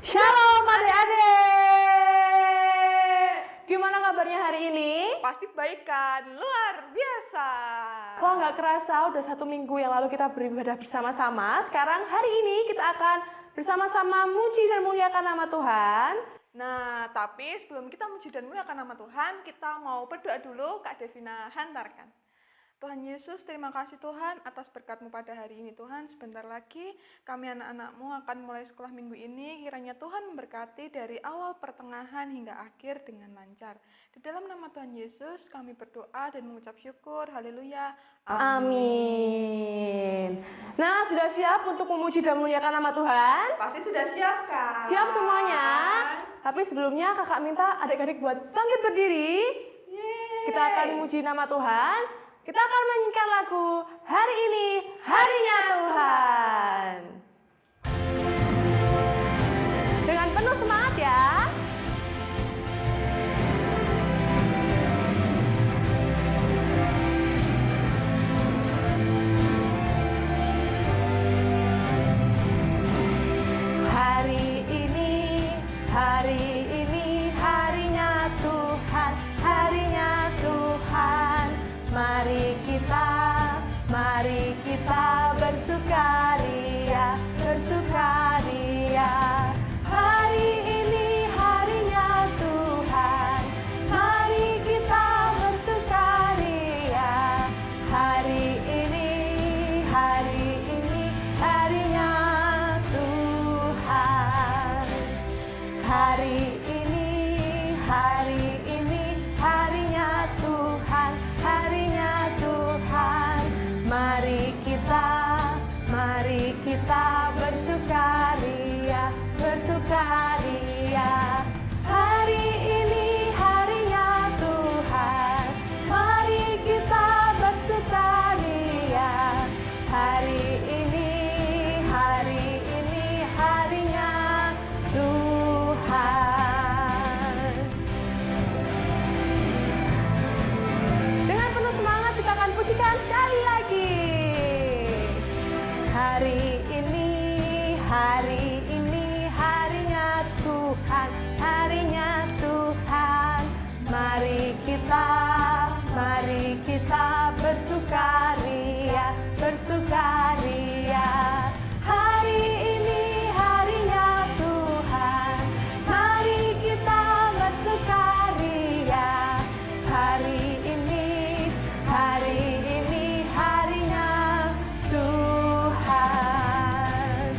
Shalom adik-adik. Gimana kabarnya hari ini? Pasti baik kan? Luar biasa. Kok nggak kerasa udah 1 minggu yang lalu kita beribadah bersama-sama. Sekarang hari ini kita akan bersama-sama muji dan muliakan nama Tuhan. Nah, tapi sebelum kita muji dan muliakan nama Tuhan, kita mau berdoa dulu. Kak Devina hantarkan. Tuhan Yesus, terima kasih Tuhan atas berkat-Mu pada hari ini Tuhan. Sebentar lagi kami anak-anak-Mu akan mulai sekolah minggu ini. Kiranya Tuhan memberkati dari awal pertengahan hingga akhir dengan lancar. Di dalam nama Tuhan Yesus kami berdoa dan mengucap syukur. Haleluya. Amin. Nah, sudah siap untuk memuji dan memuliakan nama Tuhan? Pasti sudah siap kan? Siap semuanya. Tapi sebelumnya kakak minta adik-adik buat bangkit berdiri. Yeay. Kita akan memuji nama Tuhan. Kita akan menyanyikan lagu Hari Ini Harinya Tuhan. Dengan penuh semangat ya. Hari ini harinya Tuhan, harinya Tuhan. Mari kita bersukaria, bersukaria. Hari ini harinya Tuhan, mari kita bersukaria. Hari ini harinya Tuhan. Hari ini harinya Tuhan, harinya Tuhan. Mari kita bersukaria, bersukaria. Hari ini harinya Tuhan, mari kita bersukaria. Hari ini harinya Tuhan. Dengan penuh semangat kita akan pujikan sekali lagi. Hari ini harinya Tuhan, harinya Tuhan. Mari kita bersukaria, bersukaria. Hari ini harinya Tuhan, mari kita bersukaria. Hari ini harinya Tuhan.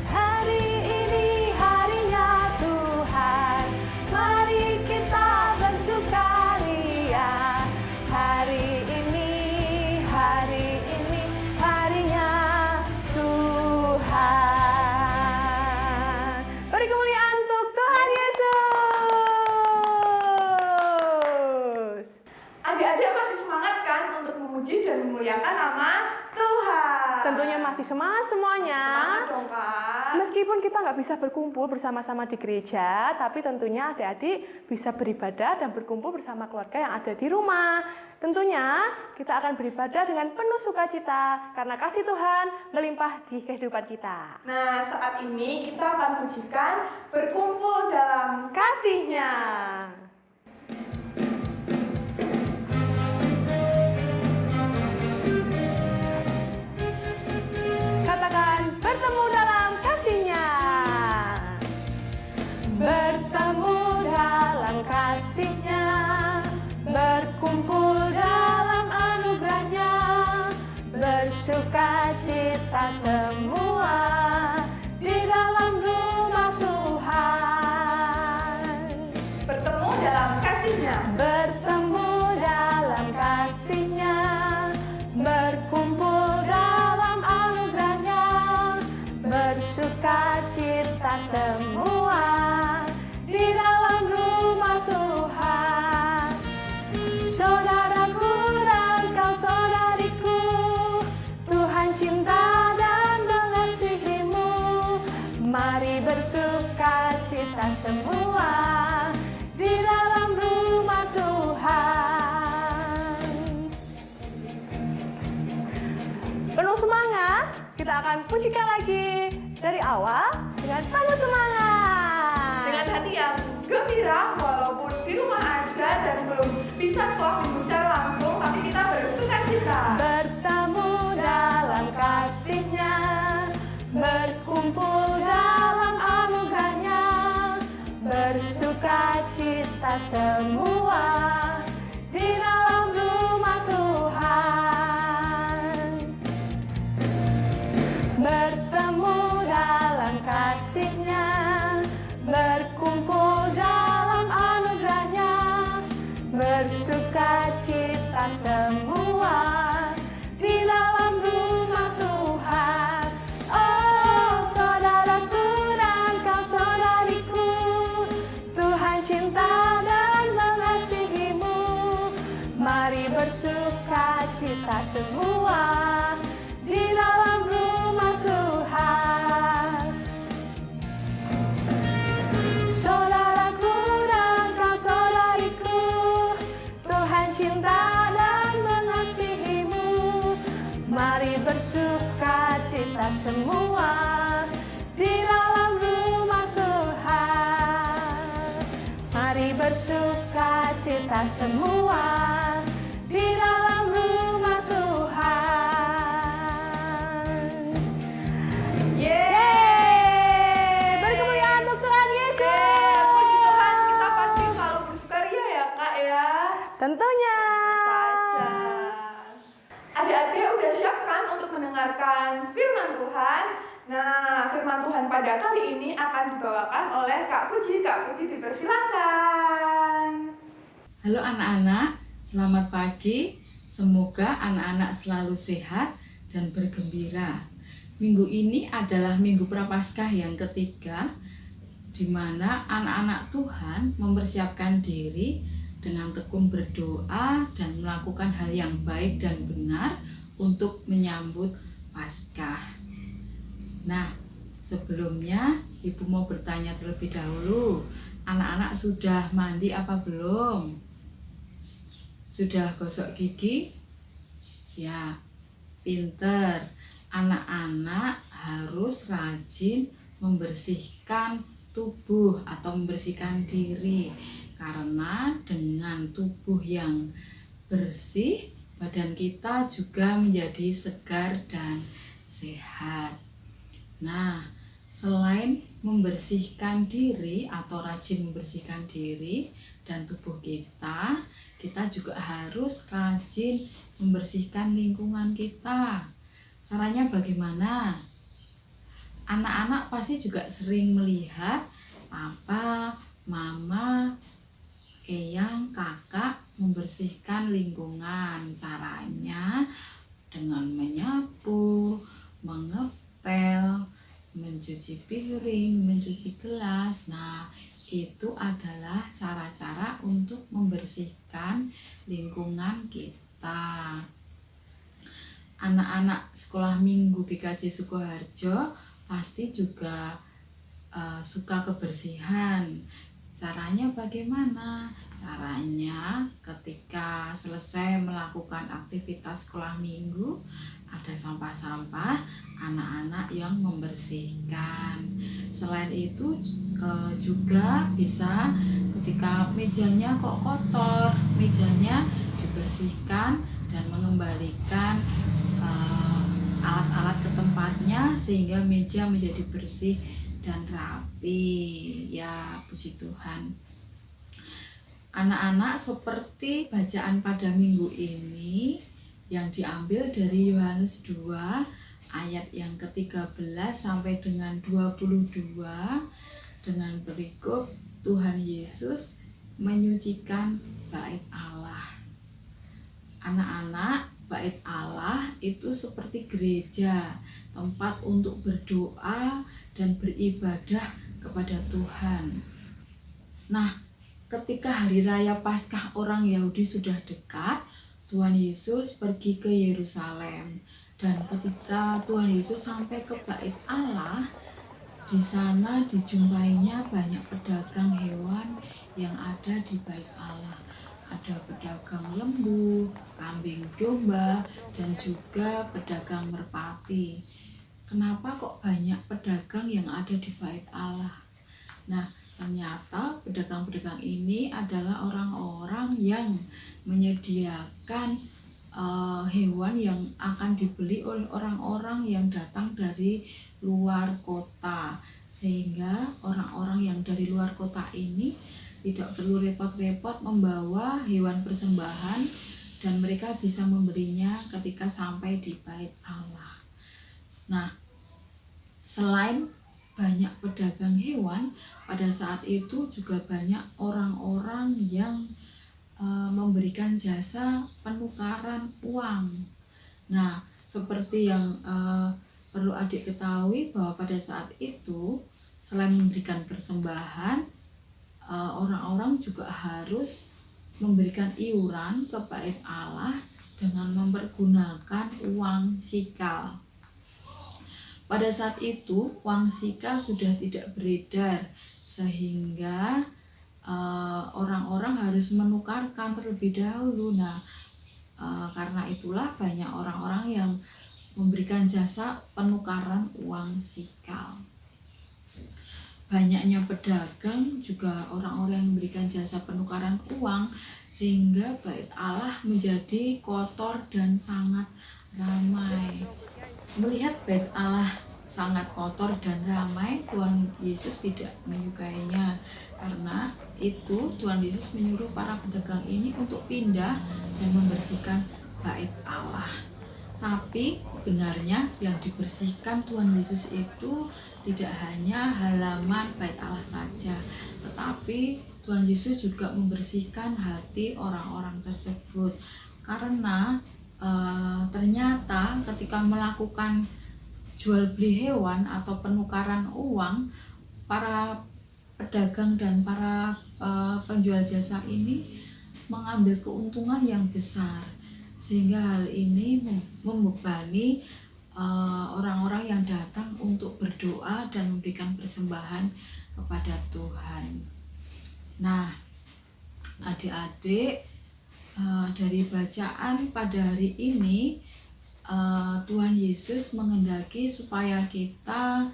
Hari ini harinya Tuhan, mari kita bersukaria. Hari ini harinya Tuhan. Beri kemuliaan untuk Tuhan Yesus. Adik-adik masih semangat kan untuk memuji dan memuliakan nama Tuhan? Tentunya masih semangat semuanya. Semangat dong Kak. Meskipun kita nggak bisa berkumpul bersama-sama di gereja, tapi tentunya adik-adik bisa beribadah dan berkumpul bersama keluarga yang ada di rumah. Tentunya kita akan beribadah dengan penuh sukacita karena kasih Tuhan melimpah di kehidupan kita. Nah, saat ini kita akan pujikan berkumpul dalam Kasih-Nya. Katakan bertemu dalam kasih-Nya. Bertemu dalam kasih-Nya, berkumpul dalam anugerah-Nya, bersukacita semua di dalam rumah Tuhan. bertemu dalam kasih-Nya. Bertemu dalam kasih-Nya, berkumpul dalam anugerah-Nya, bersukacita semua di dalam rumah Tuhan. Saudaraku dan kau saudariku, Tuhan cinta dan mengasihimu. Mari bersukacita semua di dalam rumah Tuhan. Penuh semangat, kita akan pujikan lagi dari awal dengan penuh semangat. dengan hati yang gembira walaupun di rumah aja dan belum bisa sekolah minggu secara langsung, tapi kita bersuka cita. Bertemu dalam kasih-Nya, berkumpul dalam anugerah-Nya, bersuka cita semua di dalam rumah Tuhan. Bertemu dalam kasih-Nya, berkumpul dalam anugerah-Nya, bersuka cita semua di dalam rumah Tuhan. Oh, saudaraku dan kau saudariku, Tuhan cinta dan mengasihimu. Mari bersuka cita semua di dalam rumah Tuhan. Saudaraku dan kau saudariku, Tuhan cinta dan mengasihimu. Mari bersuka cita semua di dalam rumah Tuhan. Mari bersuka cita semua di dalam rumah Tuhan. Yeay! Beri kemuliaan untuk Tuhan Yesus. Puji Tuhan, kita pasti selalu bersukaria ya Kak ya. Tentunya. Saja. Adik-adik udah siap kan untuk mendengarkan firman Tuhan? Nah, firman Tuhan pada kali ini akan dibawakan oleh Kak Puji. Kak Puji dipersilakan. Halo anak-anak, selamat pagi. Semoga anak-anak selalu sehat dan bergembira. Minggu ini adalah Minggu Prapaskah yang ketiga, di mana anak-anak Tuhan mempersiapkan diri dengan tekun berdoa dan melakukan hal yang baik dan benar untuk menyambut Paskah. Nah, sebelumnya Ibu mau bertanya terlebih dahulu, anak-anak sudah mandi apa belum? Sudah gosok gigi? Ya, pinter. Anak-anak harus rajin membersihkan tubuh atau membersihkan diri, karena dengan tubuh yang bersih, badan kita juga menjadi segar dan sehat. Nah, selain membersihkan diri atau rajin membersihkan diri dan tubuh kita, kita juga harus rajin membersihkan lingkungan kita. Caranya bagaimana? Anak-anak pasti juga sering melihat papa, mama, eyang, kakak membersihkan lingkungan. Caranya dengan menyapu, mengepel, mencuci piring, mencuci gelas. Nah, itu adalah cara-cara untuk membersihkan lingkungan kita. Anak-anak sekolah minggu GKJ Sukoharjo pasti juga suka kebersihan. Caranya bagaimana? Caranya ketika selesai melakukan aktivitas sekolah minggu, ada sampah-sampah, anak-anak yang membersihkan. Selain itu juga bisa ketika mejanya kok kotor, mejanya dibersihkan dan mengembalikan alat-alat ke tempatnya sehingga meja menjadi bersih dan rapi. Ya, puji Tuhan. Anak-anak, seperti bacaan pada minggu ini yang diambil dari Yohanes 2 ayat yang ke-13 sampai dengan 22, dengan berikut Tuhan Yesus menyucikan bait Allah. Anak-anak, bait Allah itu seperti gereja, tempat untuk berdoa dan beribadah kepada Tuhan. Nah, ketika hari raya Paskah orang Yahudi sudah dekat, Tuhan Yesus pergi ke Yerusalem. Dan ketika Tuhan Yesus sampai ke bait Allah, di sana dijumpainya banyak pedagang hewan yang ada di bait Allah. Ada pedagang lembu, kambing domba, dan juga pedagang merpati. Kenapa kok banyak pedagang yang ada di bait Allah? Nah, Ternyata pedagang-pedagang ini adalah orang-orang yang menyediakan hewan yang akan dibeli oleh orang-orang yang datang dari luar kota, sehingga orang-orang yang dari luar kota ini tidak perlu repot-repot membawa hewan persembahan dan mereka bisa membelinya ketika sampai di bait Allah. Nah, selain banyak pedagang hewan, pada saat itu juga banyak orang-orang yang memberikan jasa penukaran uang. Nah, seperti yang perlu adik ketahui bahwa pada saat itu selain memberikan persembahan, orang-orang juga harus memberikan iuran ke bait Allah dengan mempergunakan uang sikal. Pada saat itu uang sikal sudah tidak beredar, sehingga orang-orang harus menukarkan terlebih dahulu. Nah, karena itulah banyak orang-orang yang memberikan jasa penukaran uang sikal. Banyaknya pedagang juga orang-orang yang memberikan jasa penukaran uang, sehingga bait Allah menjadi kotor dan sangat ramai. Melihat bait Allah sangat kotor dan ramai, Tuhan Yesus tidak menyukainya. Karena itu Tuhan Yesus menyuruh para pedagang ini untuk pindah dan membersihkan bait Allah. Tapi sebenarnya yang dibersihkan Tuhan Yesus itu tidak hanya halaman bait Allah saja, tetapi Tuhan Yesus juga membersihkan hati orang-orang tersebut. Karena ternyata ketika melakukan jual beli hewan atau penukaran uang, para pedagang dan para penjual jasa ini mengambil keuntungan yang besar, sehingga hal ini membebani orang-orang yang datang untuk berdoa dan memberikan persembahan kepada Tuhan. Nah, adik-adik, dari bacaan pada hari ini, Tuhan Yesus menghendaki supaya kita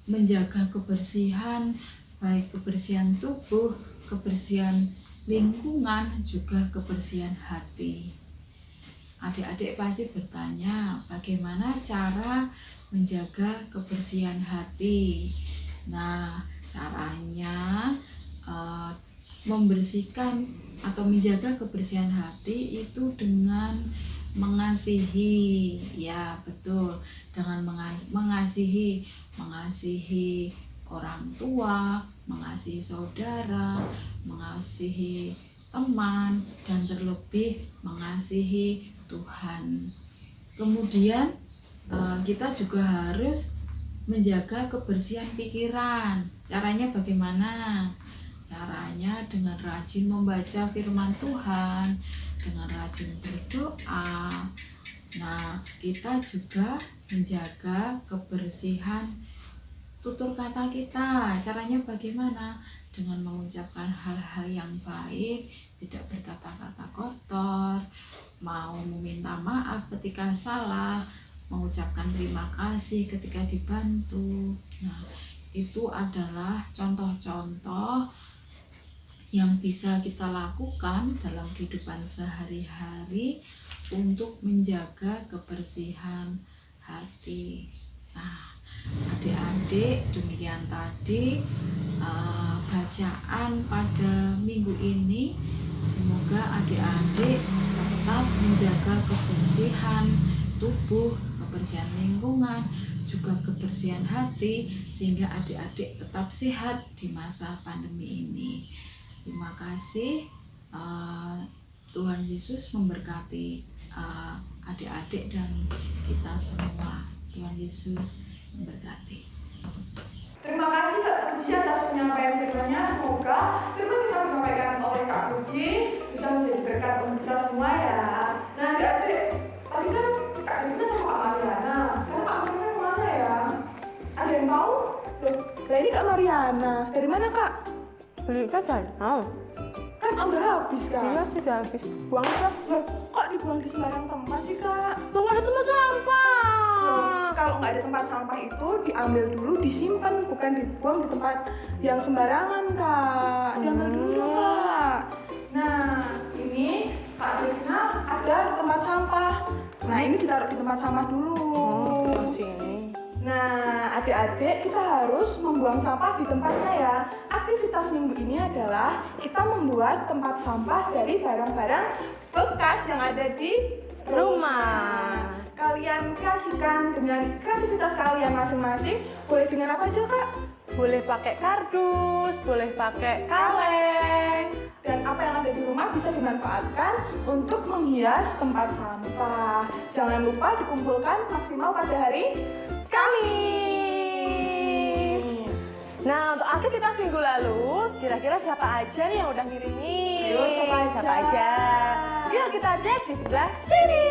menjaga kebersihan, baik kebersihan tubuh, kebersihan lingkungan, juga kebersihan hati. Adik-adik pasti bertanya, bagaimana cara menjaga kebersihan hati? Nah, caranya membersihkan atau menjaga kebersihan hati itu dengan mengasihi, ya betul, dengan mengasihi orang tua, mengasihi saudara, mengasihi teman, dan terlebih mengasihi Tuhan. Kemudian kita juga harus menjaga kebersihan pikiran. Caranya bagaimana? Caranya dengan rajin membaca firman Tuhan, dengan rajin berdoa. Nah, kita juga menjaga kebersihan tutur kata kita. Caranya bagaimana? Dengan mengucapkan hal-hal yang baik, tidak berkata-kata kotor, mau meminta maaf ketika salah, mengucapkan terima kasih ketika dibantu. Nah, itu adalah contoh-contoh yang bisa kita lakukan dalam kehidupan sehari-hari untuk menjaga kebersihan hati. Nah, adik-adik, demikian tadi bacaan pada minggu ini. Semoga adik-adik tetap menjaga kebersihan tubuh, kebersihan lingkungan, juga kebersihan hati, sehingga adik-adik tetap sehat di masa pandemi ini. Terima kasih. Tuhan Yesus memberkati adik-adik dan kita semua. Tuhan Yesus memberkati. Terima kasih Kak Puji atas penyampaian firman-Nya. Semoga firman yang kami sampaikan oleh Kak Puji bisa menjadi berkat untuk kita semua ya. Nah adik-adik, tadi kan Kak Devina sama Kak Mariana. Sekarang Kak Mariana kemana ya? Ada yang tahu? Loh, lah ini Kak Mariana. Dari mana Kak? Beli jajan? Mau? Kan kan udah habis, Kak. Iya, sudah habis. Buang aja. Loh, kok dibuang di sembarang tempat sih, Kak? Tuh ada tempat sampah. Loh, kalau nggak ada tempat sampah itu diambil dulu, disimpan, bukan dibuang di tempat yang sembarangan, Kak. Diambil dulu, Kak. Nah, ini Kak Devina ada tempat sampah. Nah, ini ditaruh di tempat sampah dulu. Oh, sini. Nah, adik-adik kita harus membuang sampah di tempatnya ya. Aktivitas minggu ini adalah kita membuat tempat sampah dari barang-barang bekas yang ada di Rumah. Kalian kasihkan dengan kreativitas kalian masing-masing. Boleh dengan apa aja, Kak? Boleh pakai kardus, boleh pakai kaleng. Dan apa yang ada di rumah bisa dimanfaatkan untuk menghias tempat sampah. Jangan lupa dikumpulkan maksimal pada hari Kamis. Nah, untuk aktivitas minggu lalu, kira-kira siapa aja nih yang udah ngirimin? Ayo, siapa aja? Yuk kita cek di sebelah sini.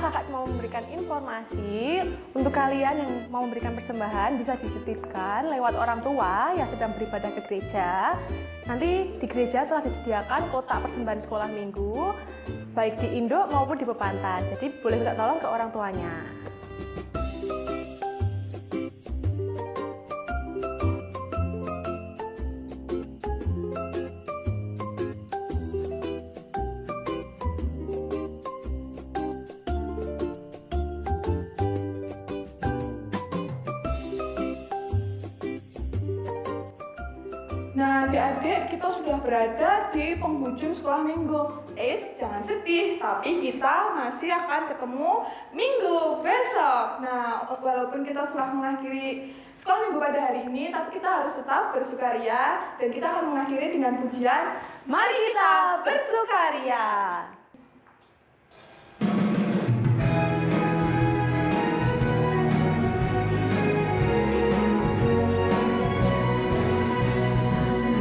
Kakak mau memberikan informasi untuk kalian yang mau memberikan persembahan bisa dititipkan lewat orang tua yang sedang beribadah ke gereja. Nanti di gereja telah disediakan kotak persembahan sekolah minggu baik di induk maupun di Bepantan. Jadi boleh minta tolong ke orang tuanya. Nah, adik-adik, kita sudah berada di penghujung sekolah minggu. Jangan sedih, tapi kita masih akan ketemu minggu besok. Nah, walaupun kita sudah mengakhiri sekolah minggu pada hari ini, tapi kita harus tetap bersukaria dan kita akan mengakhiri dengan pujian Mari kita bersukaria.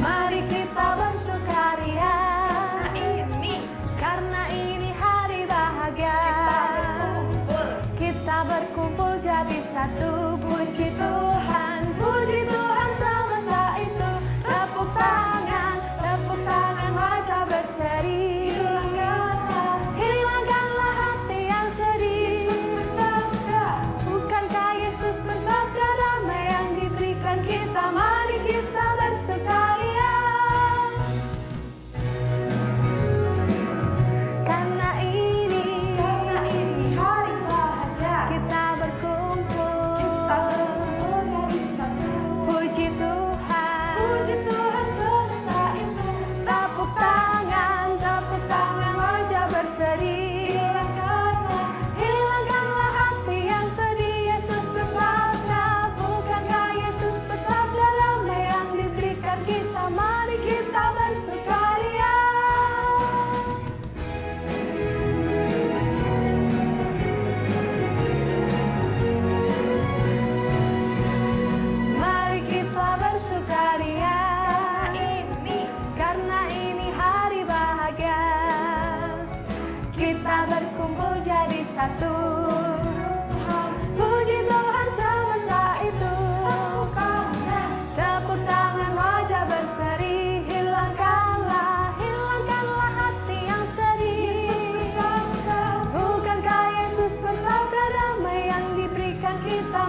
Mari kita bersukaria. Karena ini hari bahagia. Kita berkumpul jadi satu. Puji Tuhan semesta itu. Tepuk tangan wajah berseri. satu. Puji Tuhan semesta itu. Tepuk tangan wajah berseri. Hilangkanlah hati yang sedih. Bukankah Yesus bersabda damai yang diberikan kita